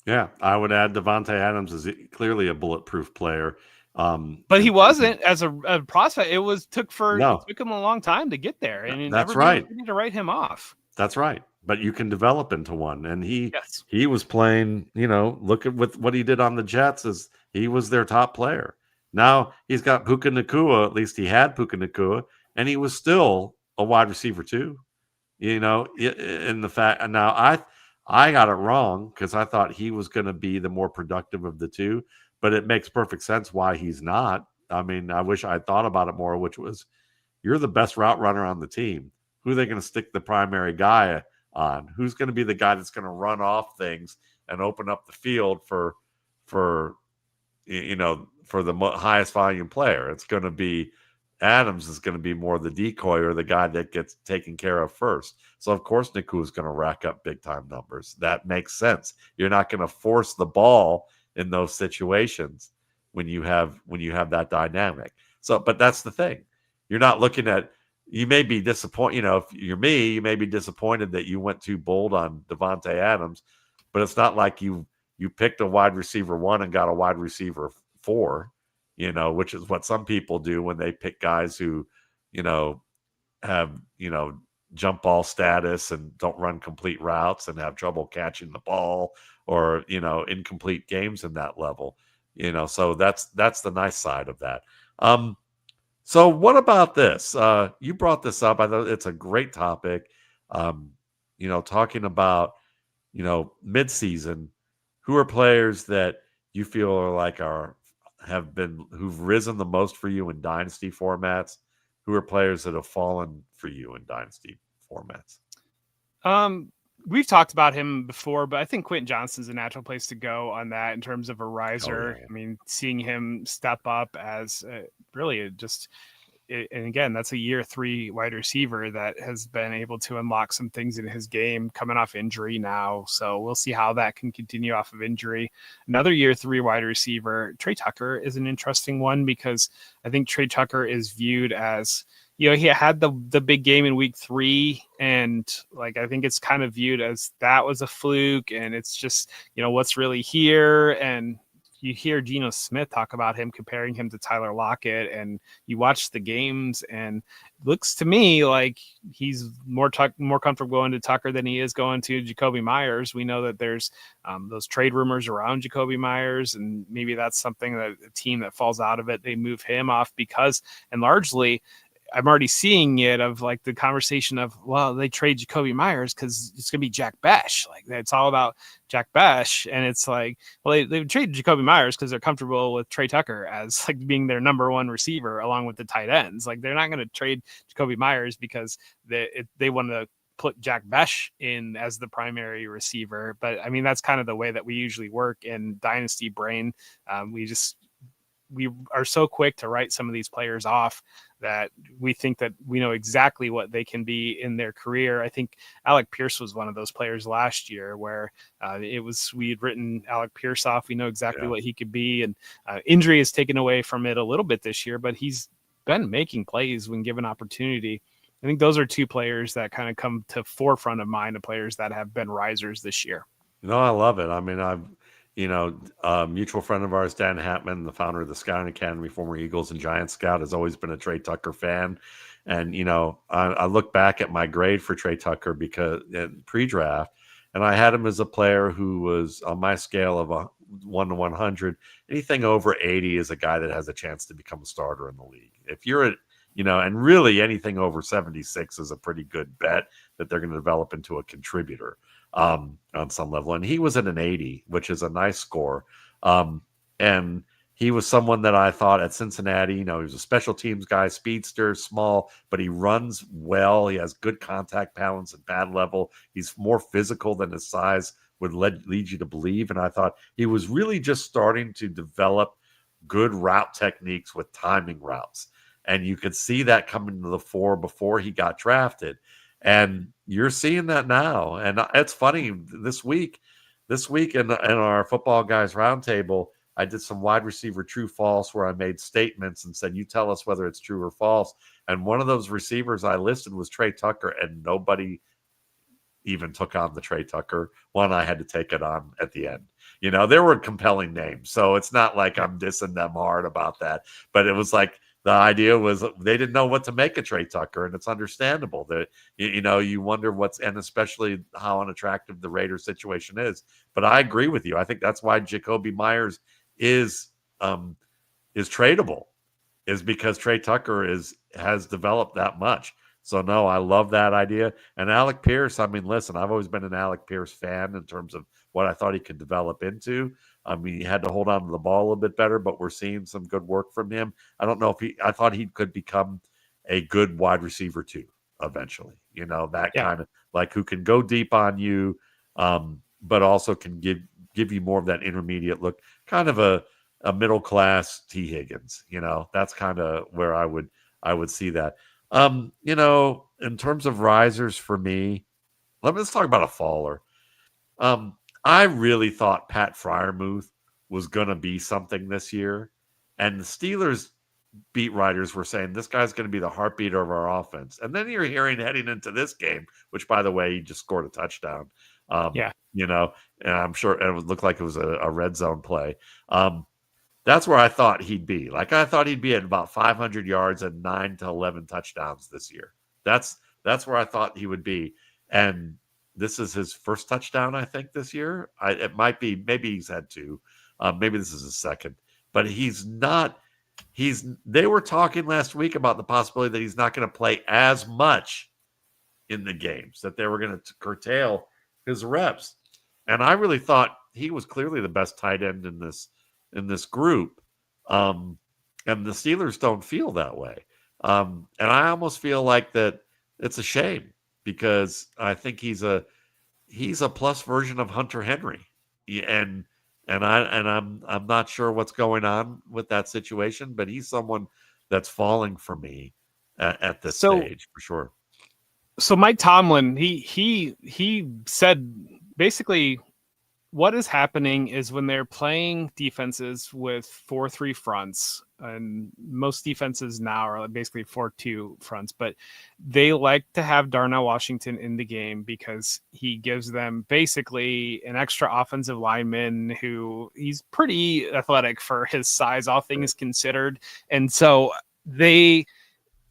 S2: Yeah, I would add Devontae Adams is clearly a bulletproof player.
S1: But he wasn't as a prospect. It
S2: No,
S1: took him a long time to get there, and
S2: that's
S1: everybody was
S2: right.
S1: ready to write him off.
S2: That's right. But you can develop into one, and
S1: Yes.
S2: he was playing. Look at what he did on the Jets. Is he was their top player. Now he's got Puka Nacua. At least he had Puka Nacua, and he was still a wide receiver too. In the fact now I got it wrong because I thought he was going to be the more productive of the two, but it makes perfect sense why he's not. I mean, I wish I had thought about it more, which was, you're the best route runner on the team. Who are they going to stick the primary guy on? Who's going to be the guy that's going to run off things and open up the field for for the highest volume player? It's going to be Adams is going to be more the decoy or the guy that gets taken care of first. So of course Naku is going to rack up big time numbers. That makes sense. You're not going to force the ball in those situations when you have that dynamic. So, but that's the thing. You're not looking at. You may be disappointed. If you're me, you may be disappointed that you went too bold on Devontae Adams, but it's not like you picked a wide receiver 1 and got a wide receiver 4. Which is what some people do when they pick guys who, have, jump ball status and don't run complete routes and have trouble catching the ball, or, incomplete games in that level. So that's the nice side of that. So what about this? You brought this up. I thought it's a great topic. Talking about, midseason, who are players that you feel who've risen the most for you in dynasty formats? Who are players that have fallen for you in dynasty formats?
S1: We've talked about him before, but I think Quentin Johnston's a natural place to go on that in terms of a riser.
S2: Oh, yeah.
S1: I mean, seeing him step up as really just, and again, that's a year 3 wide receiver that has been able to unlock some things in his game coming off injury now. So we'll see how that can continue off of injury. Another year 3 wide receiver, Trey Tucker, is an interesting one, because I think Trey Tucker is viewed as, he had the big game in week 3, and like I think it's kind of viewed as that was a fluke, and it's just, what's really here. And you hear Geno Smith talk about him, comparing him to Tyler Lockett, and you watch the games, and it looks to me like he's more comfortable going to Tucker than he is going to Jacoby Myers. We know that there's those trade rumors around Jacoby Myers, and maybe that's something that a team that falls out of it, they move him off, because, and largely, I'm already seeing it of like the conversation of, well, they trade Jacoby Myers because it's going to be Jack Besh. Like it's all about Jack Besh. And it's like, well, they trade Jacoby Myers because they're comfortable with Trey Tucker as like being their number 1 receiver along with the tight ends. Like they're not going to trade Jacoby Myers because they want to put Jack Besh in as the primary receiver. But I mean, that's kind of the way that we usually work in Dynasty Brain. We are so quick to write some of these players off that we think that we know exactly what they can be in their career. I think Alec Pierce was one of those players last year where we had written Alec Pierce off. We know exactly what he could be, and injury has taken away from it a little bit this year, but he's been making plays when given opportunity. I think those are two players that kind of come to forefront of mind of players that have been risers this year.
S2: No, I love it. I mean, a mutual friend of ours, Dan Hatman, the founder of the Scouting Academy, former Eagles and Giants scout, has always been a Trey Tucker fan. And, I look back at my grade for Trey Tucker because pre-draft, and I had him as a player who was on my scale of 1 to 100. Anything over 80 is a guy that has a chance to become a starter in the league. If you're at, and really anything over 76 is a pretty good bet that they're going to develop into a contributor on some level. And he was at an 80, which is a nice score. And he was someone that I thought at Cincinnati, he was a special teams guy, speedster, small, but he runs well. He has good contact balance and pad level. He's more physical than his size would lead you to believe. And I thought he was really just starting to develop good route techniques with timing routes. And you could see that coming to the fore before he got drafted. And you're seeing that now. And it's funny, this week in our Football Guys Roundtable, I did some wide receiver true false where I made statements and said, you tell us whether it's true or false. And one of those receivers I listed was Trey Tucker, and nobody even took on the Trey Tucker one. I had to take it on at the end. There were compelling names. So it's not like I'm dissing them hard about that. But it was like, the idea was they didn't know what to make of Trey Tucker, and it's understandable that, you wonder and especially how unattractive the Raiders situation is. But I agree with you. I think that's why Jacoby Myers is tradable, is because Trey Tucker has developed that much. So no, I love that idea. And Alec Pierce, I mean, listen, I've always been an Alec Pierce fan in terms of what I thought he could develop into. I mean, he had to hold on to the ball a little bit better, but we're seeing some good work from him. I don't know I thought he could become a good wide receiver too, eventually, kind of like who can go deep on you, but also can give you more of that intermediate look, kind of a middle-class T. Higgins, that's kind of where I would see that. In terms of risers for me, let's talk about a faller. I really thought Pat Freiermuth was going to be something this year. And the Steelers beat writers were saying, this guy's going to be the heartbeat of our offense. And then you're hearing heading into this game, which, by the way, he just scored a touchdown. And I'm sure it looked like it was a red zone play. That's where I thought he'd be. Like, I thought he'd be at about 500 yards and 9 to 11 touchdowns this year. That's where I thought he would be. And this is his first touchdown, I think, this year. It might be, maybe he's had two. Maybe this is his second. But he's not. They were talking last week about the possibility that he's not going to play as much in the games, that they were going to curtail his reps. And I really thought he was clearly the best tight end in this group. And the Steelers don't feel that way. And I almost feel like that it's a shame, because I think he's a plus version of Hunter Henry. And I'm not sure what's going on with that situation, but he's someone that's falling for me at this stage for sure.
S1: So Mike Tomlin, he said basically what is happening is when they're playing defenses with 4-3 fronts, and most defenses now are basically 4-2 fronts, but they like to have Darnell Washington in the game because he gives them basically an extra offensive lineman who he's pretty athletic for his size, all things considered. And so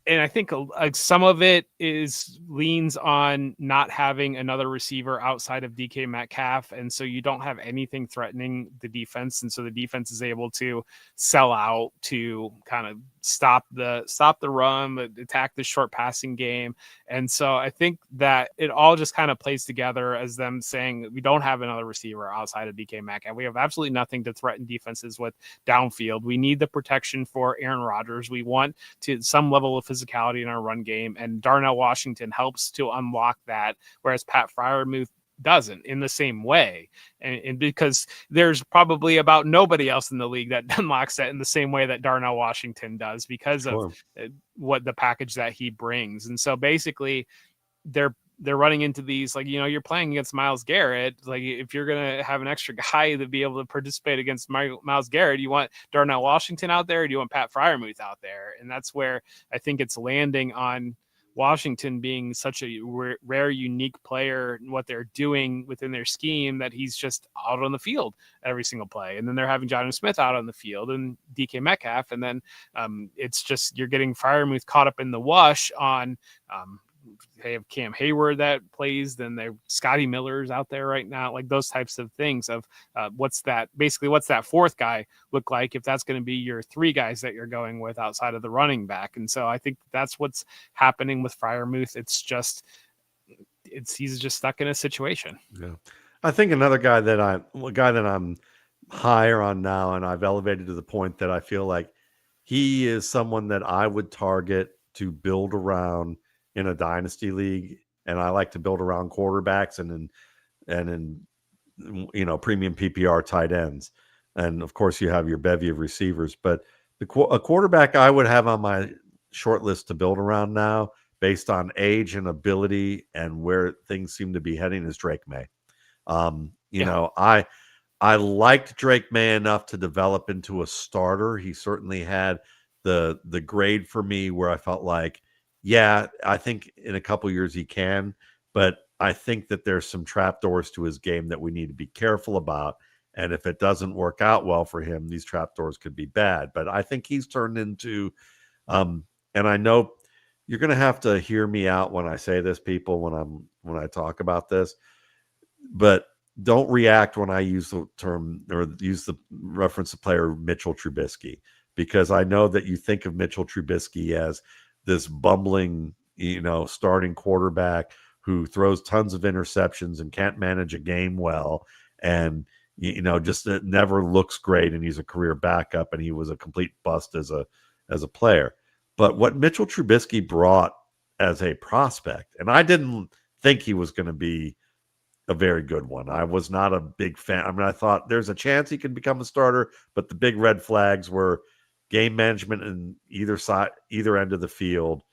S1: and I think some of it leans on not having another receiver outside of DK Metcalf. And so you don't have anything threatening the defense. And so the defense is able to sell out to kind of stop the run, attack the short passing game. And so I think that it all just kind of plays together as them saying we don't have another receiver outside of DK Metcalf. We have absolutely nothing to threaten defenses with downfield. We need the protection for Aaron Rodgers. We want to some level of physicality in our run game, and Darnell Washington helps to unlock that, whereas Pat Freiermuth doesn't in the same way. And because there's probably about nobody else in the league that unlocks that in the same way that Darnell Washington does because of what the package that he brings. And so basically they're running into these, like, you're playing against Myles Garrett. Like, if you're going to have an extra guy to be able to participate against Myles Garrett, you want Darnell Washington out there, or do you want Pat Freiermuth out there? And that's where I think it's landing on Washington being such a rare, unique player in what they're doing within their scheme, that he's just out on the field every single play. And then they're having Jonnu Smith out on the field and DK Metcalf. And then it's just, you're getting Freiermuth caught up in the wash on, they have Cam Hayward that plays, then they're Scotty Miller's out there right now, like those types of things of what's that fourth guy look like if that's going to be your three guys that you're going with outside of the running back. And so I think that's what's happening with Freiermuth. He's just stuck in a situation.
S2: Yeah. I think another guy that I'm higher on now, and I've elevated to the point that I feel like he is someone that I would target to build around in a dynasty league. And I like to build around quarterbacks and in premium PPR tight ends. And of course you have your bevy of receivers, but a quarterback I would have on my short list to build around now based on age and ability and where things seem to be heading is Drake May. I liked Drake May enough to develop into a starter. He certainly had the grade for me where I felt like, yeah, I think in a couple years he can, but I think that there's some trapdoors to his game that we need to be careful about. And if it doesn't work out well for him, these trapdoors could be bad. But I think he's turned into, and I know you're going to have to hear me out when I say this, people, when I talk about this, but don't react when I use the term or use the reference to player Mitchell Trubisky, because I know that you think of Mitchell Trubisky as this bumbling, starting quarterback who throws tons of interceptions and can't manage a game well. And, just it never looks great. And he's a career backup and he was a complete bust as a player. But what Mitchell Trubisky brought as a prospect, and I didn't think he was going to be a very good one. I was not a big fan. I mean, I thought there's a chance he could become a starter, but the big red flags were game management in either end of the field,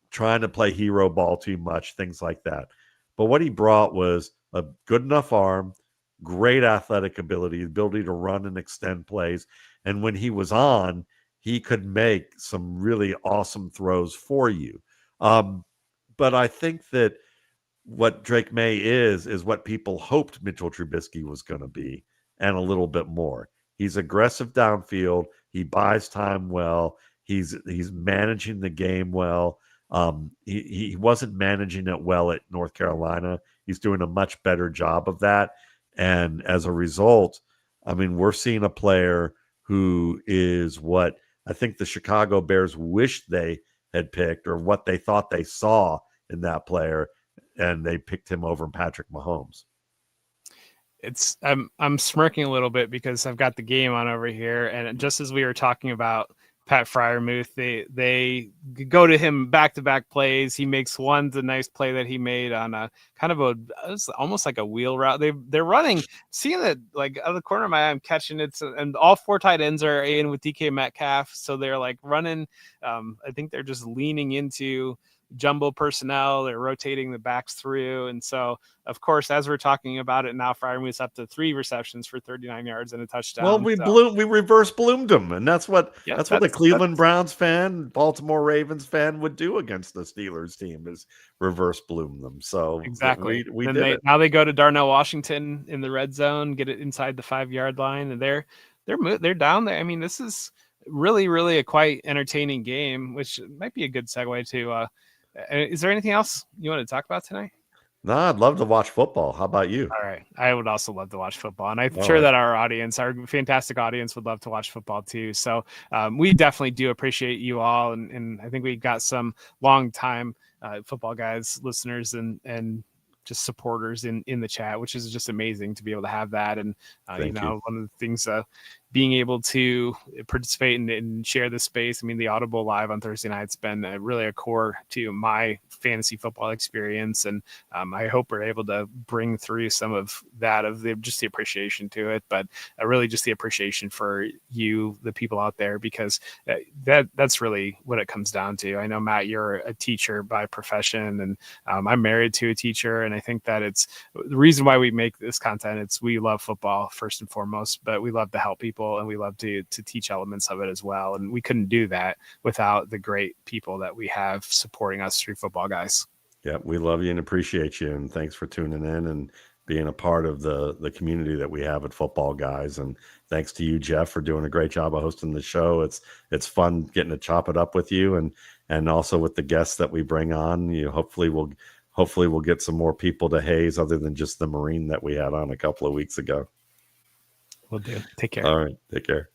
S2: trying to play hero ball too much, things like that. But what he brought was a good enough arm, great athletic ability to run and extend plays. And when he was on, he could make some really awesome throws for you. But I think that what Drake May is what people hoped Mitchell Trubisky was going to be, and a little bit more. He's aggressive downfield. He buys time well. He's managing the game well. He wasn't managing it well at North Carolina. He's doing a much better job of that. And as a result, I mean, we're seeing a player who is what I think the Chicago Bears wish they had picked, or what they thought they saw in that player, and they picked him over Patrick Mahomes.
S1: I'm smirking a little bit because I've got the game on over here, and just as we were talking about Pat Freiermuth, they go to him back-to-back plays. He makes the nice play that he made on a kind of it's almost like a wheel route. They're running, seeing it like out of the corner of my eye, I'm catching it, and all four tight ends are in with DK Metcalf, so they're like running. I think they're just leaning into jumbo personnel. They're rotating the backs through. And so, of course, as we're talking about it now, Freiermuth's up to 3 receptions for 39 yards and a touchdown.
S2: Well, we reverse bloomed him. And that's what the Cleveland Browns fan, Baltimore Ravens fan would do against the Steelers team, is reverse bloom them. So
S1: exactly.
S2: we did it.
S1: Now they go to Darnell Washington in the red zone, get it inside the 5-yard line, and they're down there. I mean, this is really, really a quite entertaining game, which might be a good segue to is there anything else you want to talk about tonight?
S2: No, I'd love to watch football. How about you?
S1: All right. I would also love to watch football. And I'm
S2: All
S1: sure
S2: right.
S1: that our audience, our fantastic audience, would love to watch football too. So we definitely do appreciate you all. And I think we got some long time football guys, listeners, and just supporters in the chat, which is just amazing to be able to have that. And,
S2: Thank you.
S1: one of the things, being able to participate and share this space. I mean, the Audible Live on Thursday night's been really a core to my fantasy football experience. And I hope we're able to bring through some of that, of just the appreciation to it, but really just the appreciation for you, the people out there, because that's really what it comes down to. I know, Matt, you're a teacher by profession, and I'm married to a teacher, and I think that it's the reason why we make this content. It's we love football first and foremost, but we love to help people, and we love to teach elements of it as well. And we couldn't do that without the great people that we have supporting us through Football Guys.
S2: Yeah, we love you and appreciate you, and thanks for tuning in and being a part of the community that we have at Football Guys. And thanks to you, Jeff, for doing a great job of hosting the show. It's fun getting to chop it up with you, and also with the guests that we bring on. Hopefully we'll get some more people to Hayes other than just the Marine that we had on a couple of weeks ago.
S1: Will do. Take care.
S2: All right, take care.